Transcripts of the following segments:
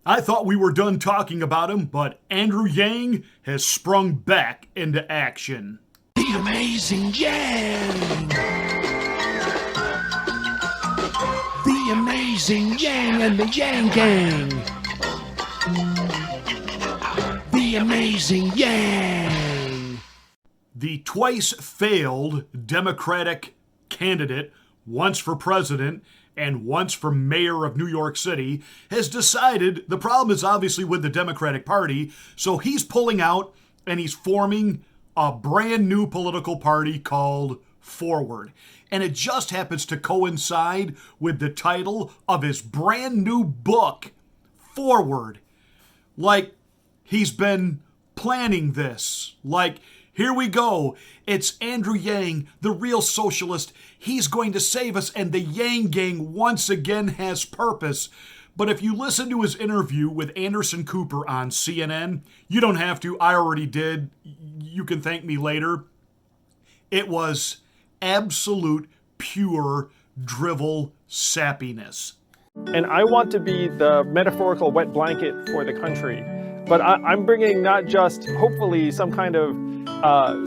I thought we were done talking about him, but Andrew Yang has sprung back into action. The Amazing Yang! The Amazing Yang and the Yang Gang! The Amazing Yang! The twice failed Democratic candidate, once for president and once for mayor of New York City, has decided the problem is obviously with the Democratic Party, so he's pulling out and he's forming a brand new political party called Forward. And it just happens to coincide with the title of his brand new book, Forward. Like, he's been planning this. Like, here we go. It's Andrew Yang, the real socialist. He's going to save us, and the Yang Gang once again has purpose. But if you listen to his interview with Anderson Cooper on CNN, you don't have to. I already did. You can thank me later. It was absolute, pure drivel sappiness. And I want to be the metaphorical wet blanket for the country. But I'm bringing not just, hopefully, some kind of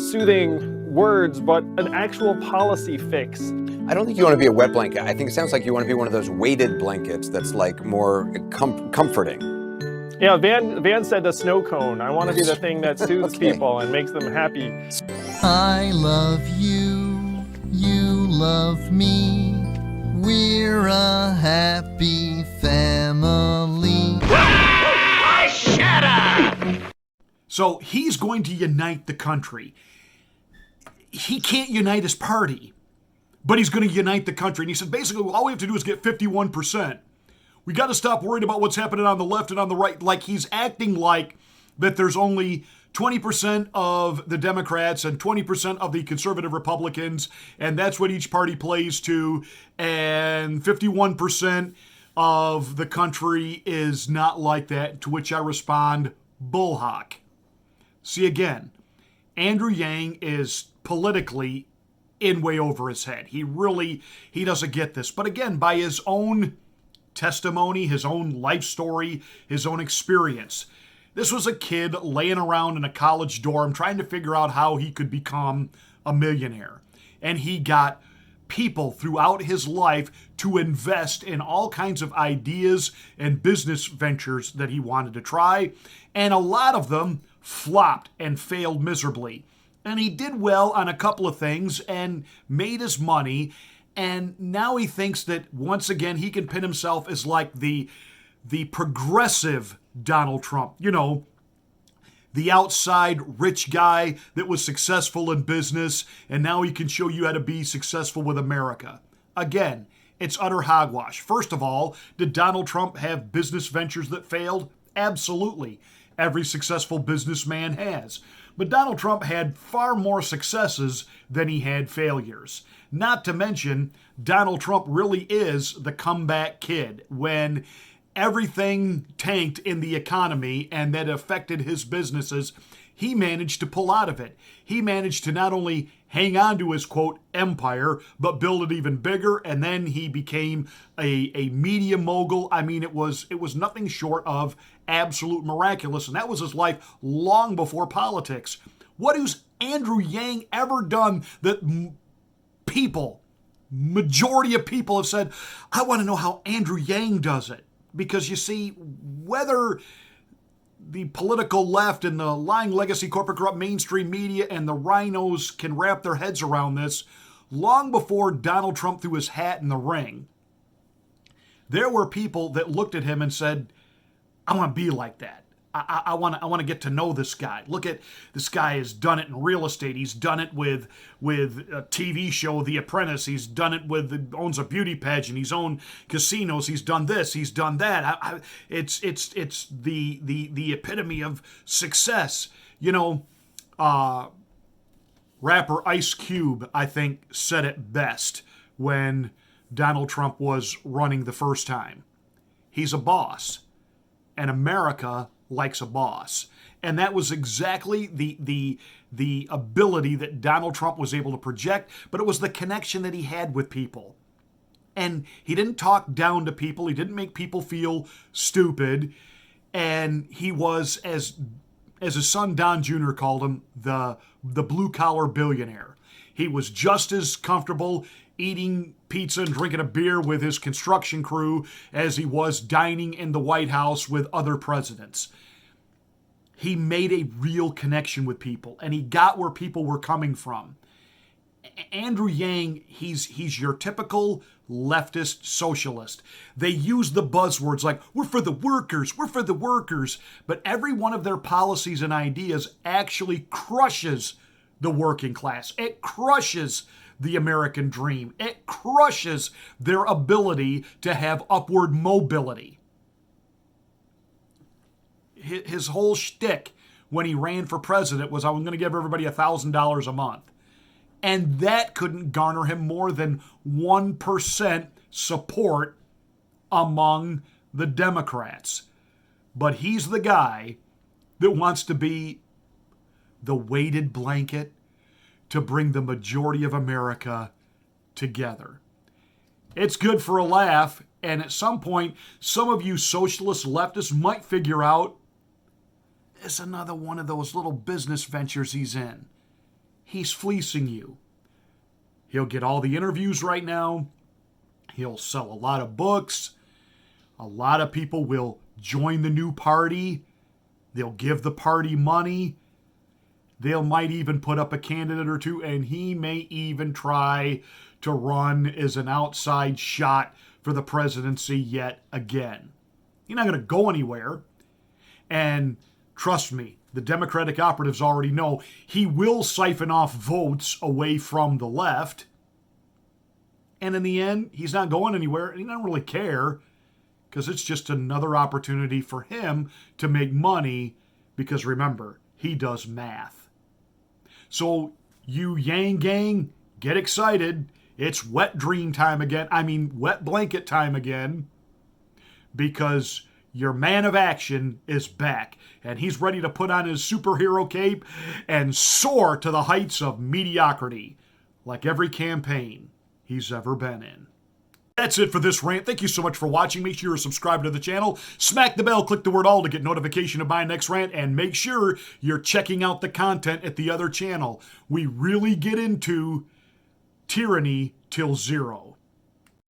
soothing words, but an actual policy fix. I don't think you want to be a wet blanket. I think it sounds like you want to be one of those weighted blankets that's like more comforting. Yeah, Van said the snow cone. I want to be the thing that soothes Okay. people and makes them happy. I love you, you love me. We're a happy family. Shut up! So he's going to unite the country. He can't unite his party, but he's going to unite the country. And he said, basically, all we have to do is get 51%. We got to stop worrying about what's happening on the left and on the right. Like, he's acting like that there's only 20% of the Democrats and 20% of the conservative Republicans, and that's what each party plays to, and 51% of the country is not like that, to which I respond, bullhawk. See, again, Andrew Yang is politically in way over his head. He doesn't get this. But again, by his own testimony, his own life story, his own experience, this was a kid laying around in a college dorm trying to figure out how he could become a millionaire. And he got people throughout his life to invest in all kinds of ideas and business ventures that he wanted to try. And a lot of them flopped and failed miserably. And he did well on a couple of things and made his money. And now he thinks that once again he can pin himself as like the progressive Donald Trump. You know, the outside rich guy that was successful in business, and now he can show you how to be successful with America. Again, it's utter hogwash. First of all, did Donald Trump have business ventures that failed? Absolutely. Every successful businessman has. But Donald Trump had far more successes than he had failures. Not to mention, Donald Trump really is the comeback kid. When everything tanked in the economy and that affected his businesses, he managed to pull out of it. He managed to not only hang on to his, quote, empire, but build it even bigger, and then he became a media mogul. I mean, it was nothing short of absolute miraculous, and that was his life long before politics. What has Andrew Yang ever done that majority of people have said, I want to know how Andrew Yang does it? Because you see, whether the political left and the lying legacy corporate corrupt mainstream media and the rhinos can wrap their heads around this, long before Donald Trump threw his hat in the ring, there were people that looked at him and said, I want to be like that. I want to get to know this guy. Look at this guy has done it in real estate. He's done it with a TV show, The Apprentice. He's done it owns a beauty pageant. He's owned casinos. He's done this. He's done that. It's the epitome of success. You know, rapper Ice Cube, I think, said it best when Donald Trump was running the first time. He's a boss, and America likes a boss. And that was exactly the ability that Donald Trump was able to project, but it was the connection that he had with people. And he didn't talk down to people. He didn't make people feel stupid. And he was, as his son Don Jr. called him, the blue-collar billionaire. He was just as comfortable eating pizza and drinking a beer with his construction crew as he was dining in the White House with other presidents. He made a real connection with people, and he got where people were coming from. Andrew Yang, he's your typical leftist socialist. They use the buzzwords like, we're for the workers, we're for the workers, but every one of their policies and ideas actually crushes the working class. It crushes the American dream. It crushes their ability to have upward mobility. His whole shtick when he ran for president was, I'm going to give everybody $1,000 a month. And that couldn't garner him more than 1% support among the Democrats. But he's the guy that wants to be the weighted blanket to bring the majority of America together. It's good for a laugh, and at some point, some of you socialist leftists might figure out it's another one of those little business ventures he's in. He's fleecing you. He'll get all the interviews right now. He'll sell a lot of books. A lot of people will join the new party. They'll give the party money. They might even put up a candidate or two, and he may even try to run as an outside shot for the presidency yet again. He's not going to go anywhere. And trust me, the Democratic operatives already know he will siphon off votes away from the left. And in the end, he's not going anywhere, and he doesn't really care, because it's just another opportunity for him to make money, because remember, he does math. So you Yang gang, get excited. It's wet dream time again. Wet blanket time again, because your man of action is back, and he's ready to put on his superhero cape and soar to the heights of mediocrity, like every campaign he's ever been in. That's it for this rant. Thank you so much for watching. Make sure you're subscribed to the channel. Smack the bell, click the word all to get notification of my next rant, and make sure you're checking out the content at the other channel. We really get into tyranny till zero.